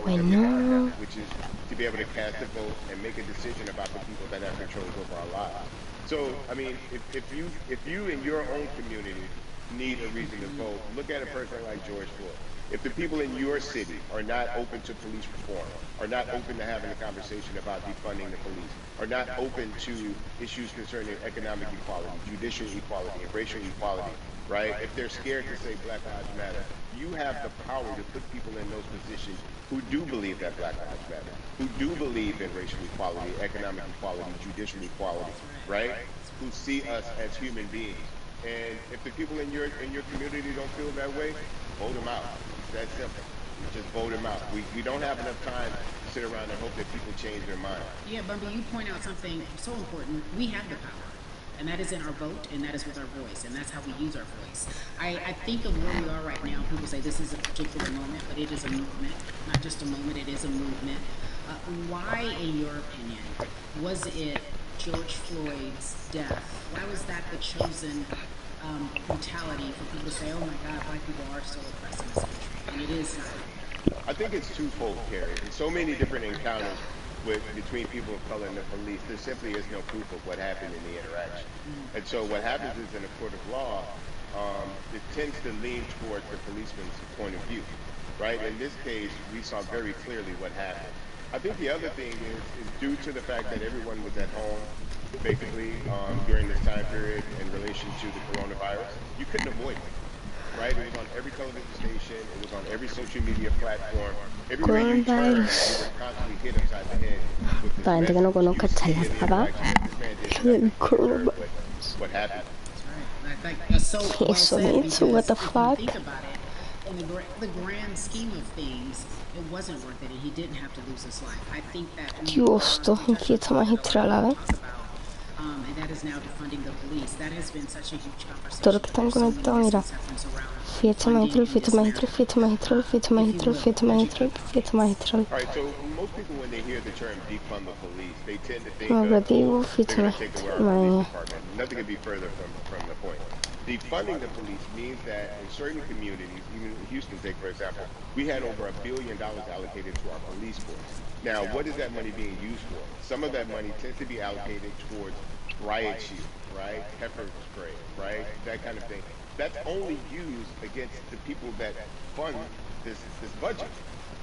what we are now, Bueno. which is to be able to cast a vote and make a decision about the people that have control over our lives. So, I mean, if you in your own community need a reason to vote, look at a person like George Floyd. If the people in your city are not open to police reform, are not open to having a conversation about defunding the police, are not open to issues concerning economic equality, judicial equality, and racial equality, right? If they're scared to say Black Lives Matter, you have the power to put people in those positions who do believe that Black Lives Matter, who do believe in racial equality, economic equality, judicial equality, right? Who see us as human beings. And if the people in your community don't feel that way, vote them out. It's that simple. You just vote them out. We don't have enough time to sit around and hope that people change their mind. Yeah, Bumpy, you point out something so important. We have the power, and that is in our vote, and that is with our voice, and that's how we use our voice. I think of where we are right now. People say this is a particular moment, but it is a movement, not just a moment, it is a movement. Why, in your opinion, was it George Floyd's death? Why was that the chosen brutality for people to say, oh my God, Black people are still oppressed in this country? And it is not. I think it's twofold, Carrie. In so many different encounters between people of color and the police, there simply is no proof of what happened in the interaction. And so what happens is in a court of law, it tends to lean towards the policeman's point of view, right? In this case, we saw very clearly what happened. I think the other thing is due to the fact that everyone was at home, basically, during this time period in relation to the coronavirus, you couldn't avoid it. Right? It was on every television station. It was on every social media platform. Everywhere you turned, you were constantly hit upside the head with this Para gente que no conozca, chalazaba. What happened? So well said, What the fuck? Think about it. In the grand scheme of things, it wasn't worth it, and he didn't have to lose his life. I think that Dios, to inquieta magistrala, and that is now defunding the police. That has been such a huge conversation. todo lo que están conectados, mira. Fiesta magistral, fiesta magistral, fiesta magistral, fiesta magistral, fiesta magistral, fiesta magistral. All right, so most people when they hear the term defund the police, they tend to think Como of objetivo, they're fiesta going to take away our police magistral. department. Nothing could be further from the point. Defunding the police means that in certain communities, even in Houston, take for example, we had over $1 billion allocated to our police force. Now, what is that money being used for? Some of that money tends to be allocated towards riot shield, right? Pepper spray, right? That kind of thing. That's only used against the people that fund this budget,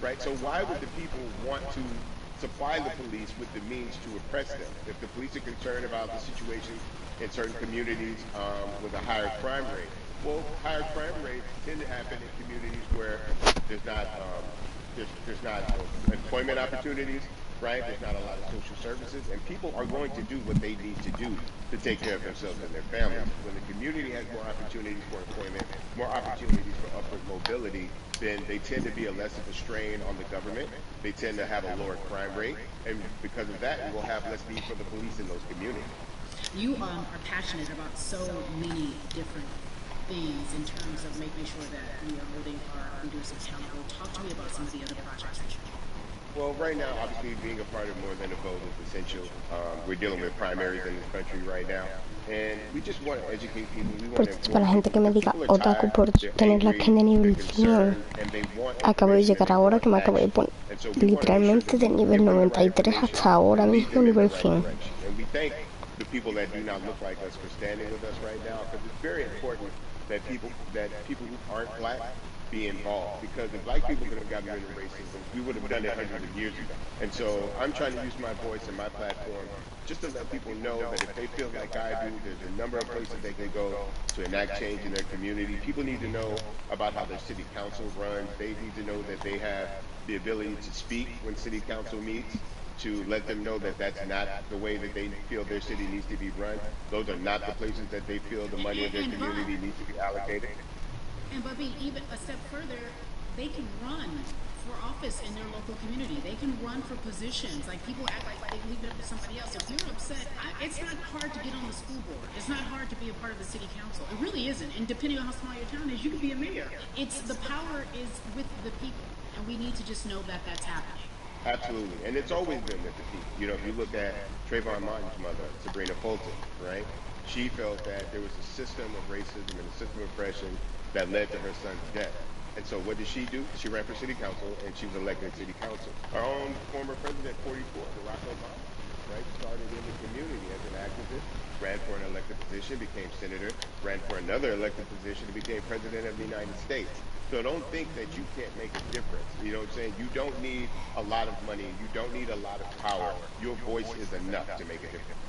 right? So why would the people want to supply the police with the means to oppress them? If the police are concerned about the situation in certain communities with a higher crime rate, well, higher crime rates tend to happen in communities where there's not employment opportunities, right? There's not a lot of social services, and people are going to do what they need to do to take care of themselves and their families. When the community has more opportunities for employment, more opportunities for upward mobility, then they tend to be a less of a strain on the government. They tend to have a lower crime rate, and because of that, we will have less need for the police in those communities. You are passionate about so many different things in terms of making sure that we are holding our leaders accountable. Talk to me about some of the other projects that you're doing. Well, right now, obviously, being a part of More Than a Vote is essential. We're dealing with primaries in this country right now, and we just want to educate people. We want to Para la gente que me diga otaku por tener la agenda nivel 100, acabo de llegar ahora que me acabo de poner literalmente de nivel 93 hasta ahora mismo nivel 100. The people that do not look like us for standing with us right now, because it's very important that people who aren't black be involved, because if black people could have gotten rid of racism, we would have done it hundreds of years ago. And so I'm trying to use my voice and my platform just to let people know that if they feel like I do, there's a number of places they can go to enact change in their community. People need to know about how their city council runs. They need to know that they have the ability to speak when city council meets, to let them know that that's not the way that they feel their city needs to be run. Those are not the places that they feel the money of their community needs to be allocated. And Bubby, even a step further, they can run for office in their local community. They can run for positions. Like, people act like they leave it up to somebody else. If you're upset, it's not hard to get on the school board. It's not hard to be a part of the city council. It really isn't. And depending on how small your town is, you can be a mayor. The power is with the people, and we need to just know that that's happening. Absolutely, and it's always been with the people. You know, if you look at Trayvon Martin's mother, Sabrina Fulton, right? She felt that there was a system of racism and a system of oppression that led to her son's death. And so what did she do? She ran for city council, and she was elected city council. Our own former president, 44, Barack Obama, right, started in the community as an activist, ran for an elected position, became senator, ran for another elected position, and became president of the United States. So don't think that you can't make a difference. You know what I'm saying? You don't need a lot of money. You don't need a lot of power. Your voice is enough to make a difference.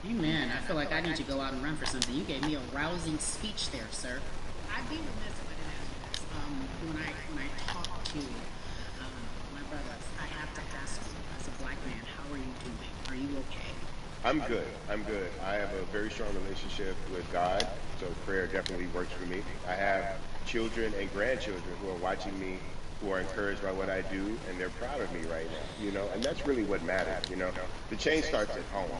Amen. I feel like I need to go out and run for something. You gave me a rousing speech there, sir. I'd be remiss if I didn't ask you this. When I talk to my brothers, I have to ask you, as a black man, how are you doing? Are you okay? I'm good. I'm good. I have a very strong relationship with God, so prayer definitely works for me. I have children and grandchildren who are watching me, who are encouraged by what I do, and they're proud of me right now, you know, and that's really what matters, you know. The change starts at home,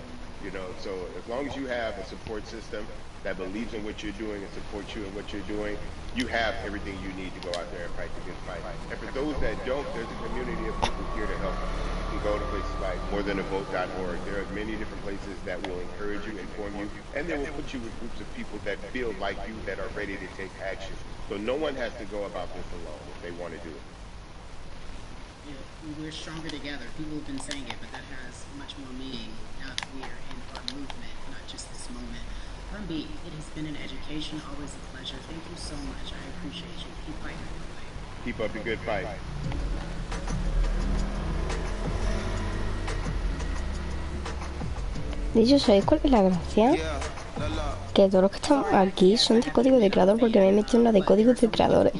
you know, so as long as you have a support system that believes in what you're doing and supports you in what you're doing, you have everything you need to go out there and fight the good fight. And for those that don't, there's a community of people here to help you. You can go to places like morethanavote.org. There are many different places that will encourage you, inform you, and they will put you with groups of people that feel like you, that are ready to take action. So no one has to go about this alone if they want to do it. Yeah, we're stronger together. People have been saying it, but that has much more meaning now that we are in our movement, not just this moment. Rumby, it has been an education, always a pleasure. Thank you so much. I appreciate you. Keep fighting. Keep up the good fight. De hecho, ¿sabéis cuál es la gracia? Que todos los que estamos aquí son de código de creador, porque me he metido en la de códigos de creadores.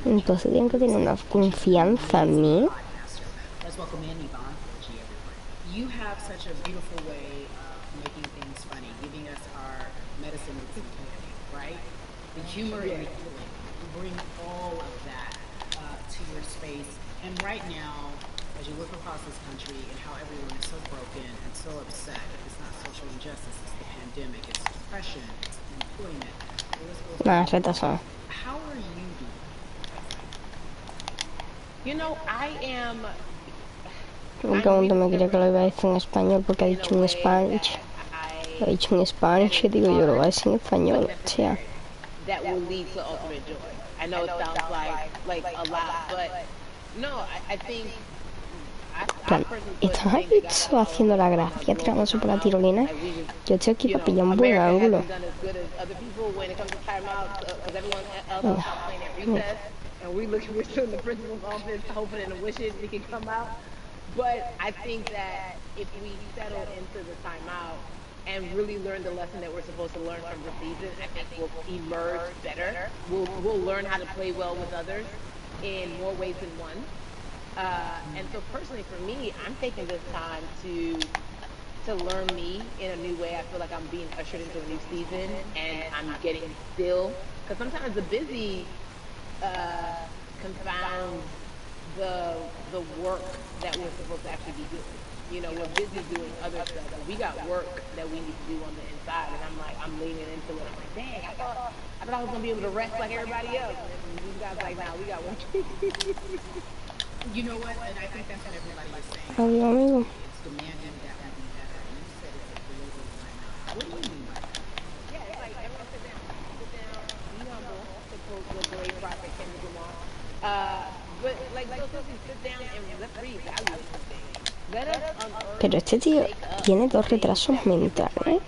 Entonces tienen que tener una confianza en mí. You have such a beautiful way of making things funny, giving us our medicine with the community, right? The humor and the healing. You bring all of that to your space. And right now, as you look across this country and how everyone is so broken and so upset, it's not social injustice, it's the pandemic, it's depression, it's employment. Nada, retrasado. How are you doing? You know, I am... Un segundo, me quería que lo iba a decir en español porque ha dicho un Spanish. Lo ha dicho en Spanish y digo yo lo voy a decir en español. O sea. That will lead to ultimate joy. I know it sounds like a lot, but no, I think ¿Estás aquí haciendo la gracia tirándose por la tirolina? Yo estoy aquí para pillar un buen ángulo. But I think that if we settle into the timeout and really learn the lesson that we're supposed to learn from the season, I think we'll emerge better. We'll learn how to play well with others in more ways than one. And so personally for me, I'm taking this time to learn me in a new way. I feel like I'm being ushered into a new season and I'm getting still. Because sometimes the busy confounds the work that we're supposed to actually be doing. You know, we're busy doing other stuff, but we got work that we need to do on the inside. And I'm leaning into it. I'm like, dang, I thought I was gonna be able to rest like everybody else. And these guys like, nah, we got work. You know what? And I think that's what everybody is saying. Amigo. It's demanding that we be better. And you said it's a global timeout. What do you mean by that? Yeah, it's like everyone sit down, be humble, to quote the great prophet Kendrick Lamar. But like so sit down and let's reevaluate this thing. Let us unearth. Pero este tío tiene dos retrasos mentales.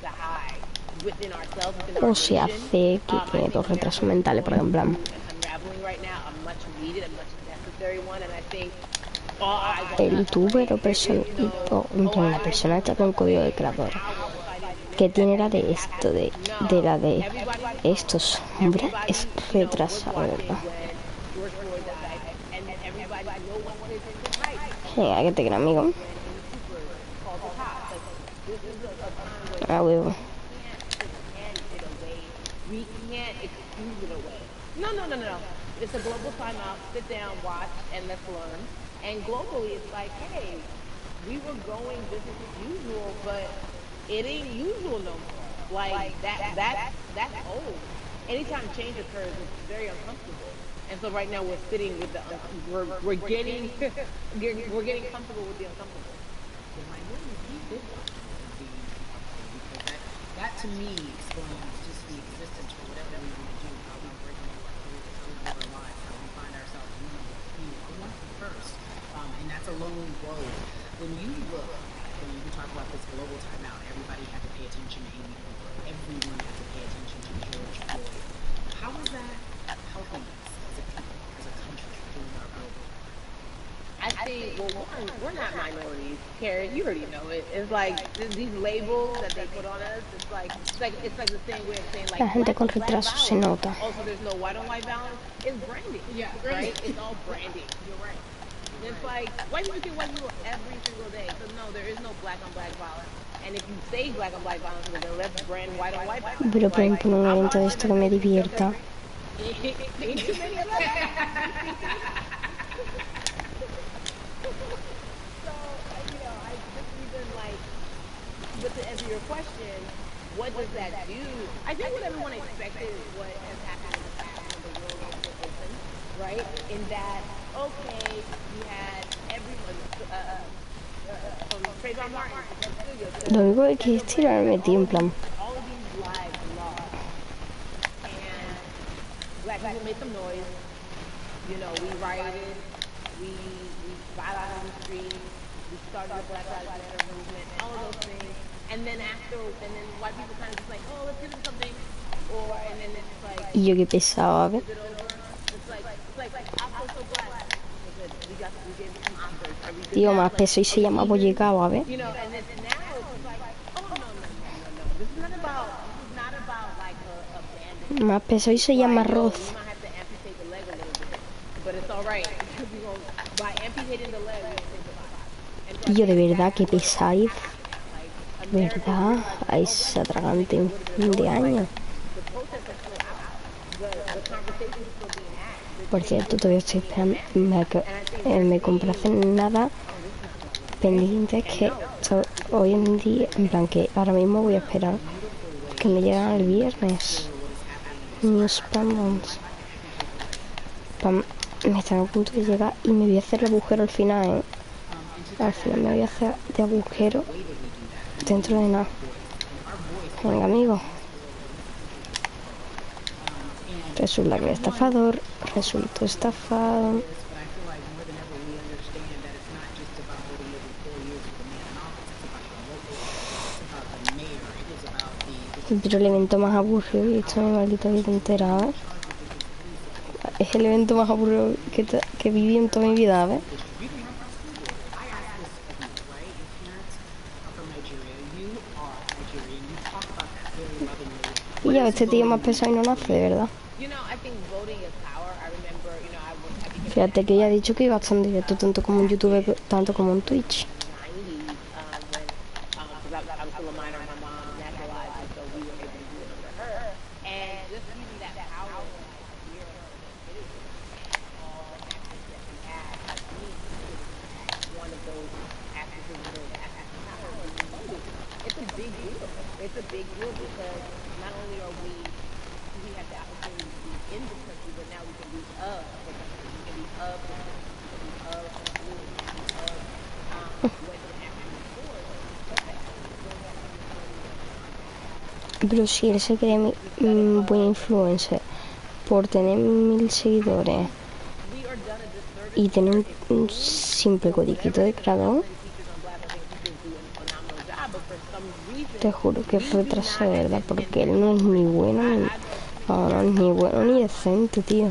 O se hace que tiene dos retrasos mentales, por ejemplo. El youtuber o persona, la persona está con código de creador, que tiene la de esto, de la de estos, hombre, es retrasado, ¿verdad? Venga, que te quiero, amigo. Ah, huevo. We can't excuse it away. No. It's a global timeout. Sit down, watch, and let's learn. And globally, it's like, hey, we were going business as usual, but it ain't usual no more. Like that's old. Anytime change occurs, it's very uncomfortable. And so right now we're sitting with the we're getting we're getting comfortable with the uncomfortable. That to me explains just the existence for whatever we want to do, how we break into our careers, how we live our lives, how we find ourselves one first. And that's a lone road. When you look, when you talk about this global timeout, everybody had to pay attention to Amy Cooper. Everyone had to pay attention to George Floyd. How is that helping us as a people, as a country, doing our global? I think, well, one, we're not minorities, Carrie. You already know it. It's like these labels that they put on us. It's like the same way of saying like La gente con black retraso se balance. nota. Also, there's no white on white balance. It's branding. Yeah, right. It's all branding. You're right. It's like white people get white people every single day. So no, there is no black on black violence. And if you say black on black violence, then let's brand white on white violence. Pero por ejemplo, un evento de esto que me divierta. But to answer your question, what does that do? I think what everyone expected is what has happened in the past when the world was so open, right? In that, okay, you had everyone from Trayvon Martin to Lo único que quiero es tirarme, tío, en plan. all of these lives lost. And black people made some noise. You know, we rioted, we got out on the streets, we started the Black Lives Matter movement, all of those things. And then white people kind of just like, oh, let's give them something. And then it's like, Y yo qué pesaba, ¿ves? is it over? It's like, I feel so black. We gave them some Oscars. Are we good Tío, now? más peso y se llama bollicao, ¿ves? You know, and it's now it's like, oh, no. This is not about like a band. Más peso y se llama Like, arroz. you might have to amputate the leg a little bit, but it's all right. By amputating the leg, we don't think about it. And so Y yo de verdad que pesáis. ¿Verdad? Ay, ese atragante en fin de año. Por cierto, todavía estoy esperando. Me compré hace nada pendientes que hoy en día, en plan que ahora mismo voy a esperar que me llegan el viernes. News Panels. Me están a punto de llegar y me voy a hacer el agujero al final, ¿eh? Al final me voy a hacer de agujero dentro de nada. Venga, amigo. Resulta que el estafador resultó estafado. Pero el evento más aburrido, y esto me maldita vida enterada, es el evento más aburrido que viví en toda mi vida, ¿ves? Y ya este tío más pesado y no nace, de verdad. Fíjate que ella ha dicho que iba a estar en directo tanto como en YouTube, tanto como en Twitch. It's a big deal because not only are we have the opportunity to be in this country, but now we can be of the country. We can be of the country. We can be of the school. We can be of what can happen before. Pero si él se cree buen influencer por tener 1000 seguidores y tener un simple codiquito de creador, te juro que es retraso de verdad, porque él no es ni bueno ni decente, tío.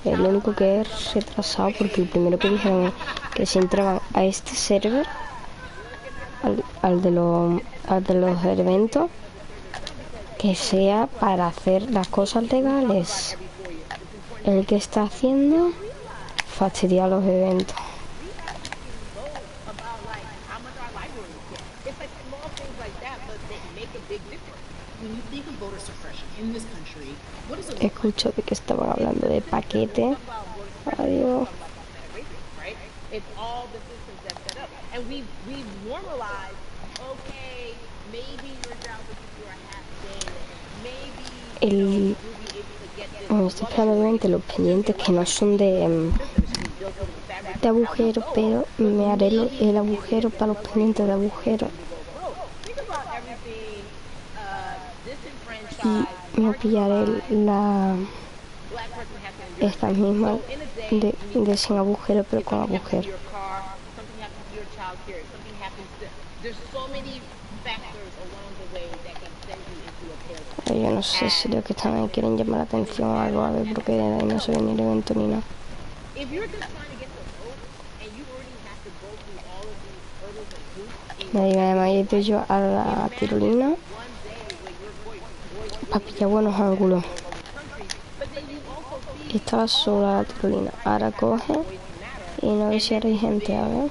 Es lo único que es retrasado, porque el primero que dijeron es que si entraban a este server, al de los eventos, que sea para hacer las cosas legales. El que está haciendo fastidiar los eventos. Escucho de que estaban hablando de paquete. Adiós. estoy esperando obviamente los pendientes que no son de agujero, pero me haré el agujero para los pendientes de agujero. Y me pillaré esta misma de sin agujero, pero con agujero. Yo no sé si los que están ahí quieren llamar la atención o algo, a ver, porque de ahí no se ve ni el evento ni nada. Me he ido yo a la tirolina para pillar buenos ángulos. Y estaba sola la tirolina. Ahora coge y no sé si ahora hay gente, a ver.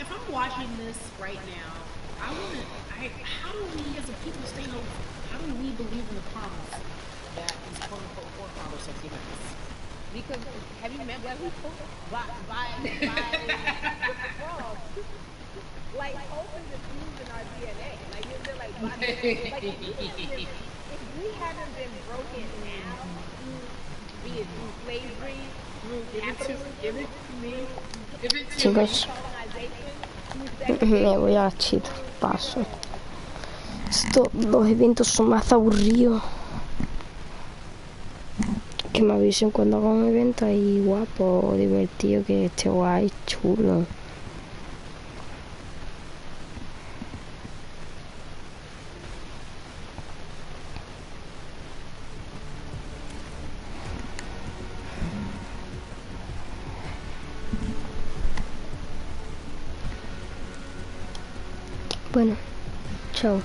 If I'm watching this right now, how do we as a people stay home? How do we believe in the promise that these quote unquote forefathers have given us? Because have you met black people? By frogs. Like hope is infused in our DNA. Like they're like if we haven't been broken now, be it through slavery, through capitalism, Chicos, me voy a la chita, paso. Los eventos son más aburridos. Que me avisen cuando haga un evento ahí guapo, divertido, que esté guay, chulo. Bueno, chao.